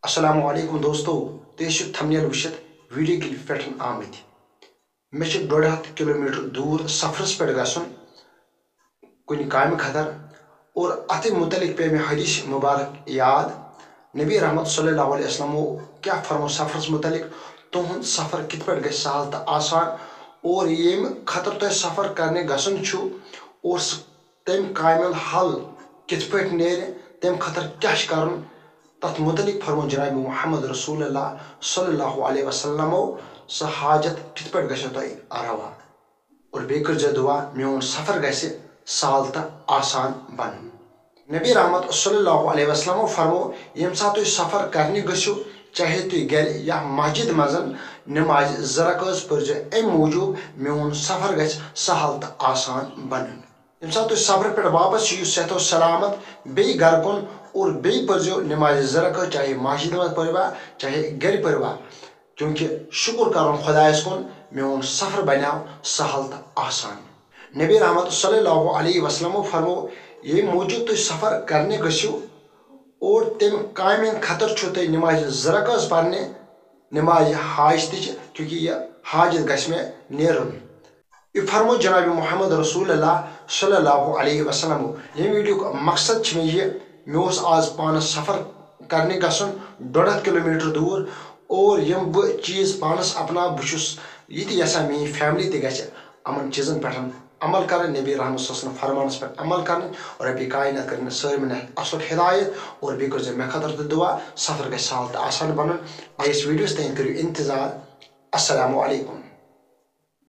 السلام علیکم دوستو تیش تھمنیل وشت ویڈیو کلپ پہ آمت مے 1.5 کلومیٹر دور سفرس پہ گھن کن کام خطر اور ات متعلق پہ میں حدیث مبارک یاد نبی رحمت صلی اللہ علیہ وسلم کیا فرمو سفرس متعلق تہد سفر کت پہ گھس سہل تو آسان اور یم خطر تہ سفر کرنے گھن اور تم کامل حل کت پہ نیر تم خطر کیا کرن تت متعلق فرمو جناب محمد رسول اللہ صلی اللہ علیہ وسلم سہ حاجت کت پہ گھو تہ روا اور بیٚیہِ کٔرزیٚو دعا میون سفر گژھِ سہل تو آسان بن نبی رحمت صلی اللہ علیہ وسلم فرمو یم سات تُہۍ سفر کرنے گژھِو چاہے تُہۍ گھر یا مسجد مزن نماز زرکٲژ پٔرزیٚو امہِ موٗجوٗب میون سفر گژھِ سہل تو آسان بنُن یم سات تُہۍ سفر پہ واپس یِیِو صحت و سلامت بیٚیہِ گھر کُن اور بیٚیہِ پٔرزیٚو نماز زرکٲژ چاہے مسجد مز پٔروا چاہے گھر پٔروا کیونکہ شکر کرن خدایس کن میون سفر بنیو سہل تو آسان نبی رحمت صلی اللہ علیہ وسلم فرمو یہ موجود تُہۍ سفر کرنے گژھِو اور تم کامہِ خطر چھو تُہۍ نماز زرکٲژ پرنہِ نماز حاجتٕچ کیونکہ یہ حاجت گژھِ مےٚ نیرُن یہ فرمو جناب محمد رسول اللہ صلی اللہ علیہ وسلم یہ ویڈیو مقصد چھ مےٚ یہ مےٚ آز پانس سفر کرنے گژھُن 1.5 کلومیٹر دور اور یم بہ چیز پانس اپنا بہس یہ یژھان میری فیملی تہ گژھِ امن چیزن پہ عمل کر نبی رحمت صلی اللہ علیہ وسلم فرمانس پہ عمل کر اور ربی کائنات کر سارمن اصل ہدایت اور بیٚیہِ کٔرزیٚو مےٚ خٲطرٕ تہِ دعا سفر گژھِ سہل تہٕ آسان بنُن اس ویڈیوس تام کٔرِو انتظار السلام علیکم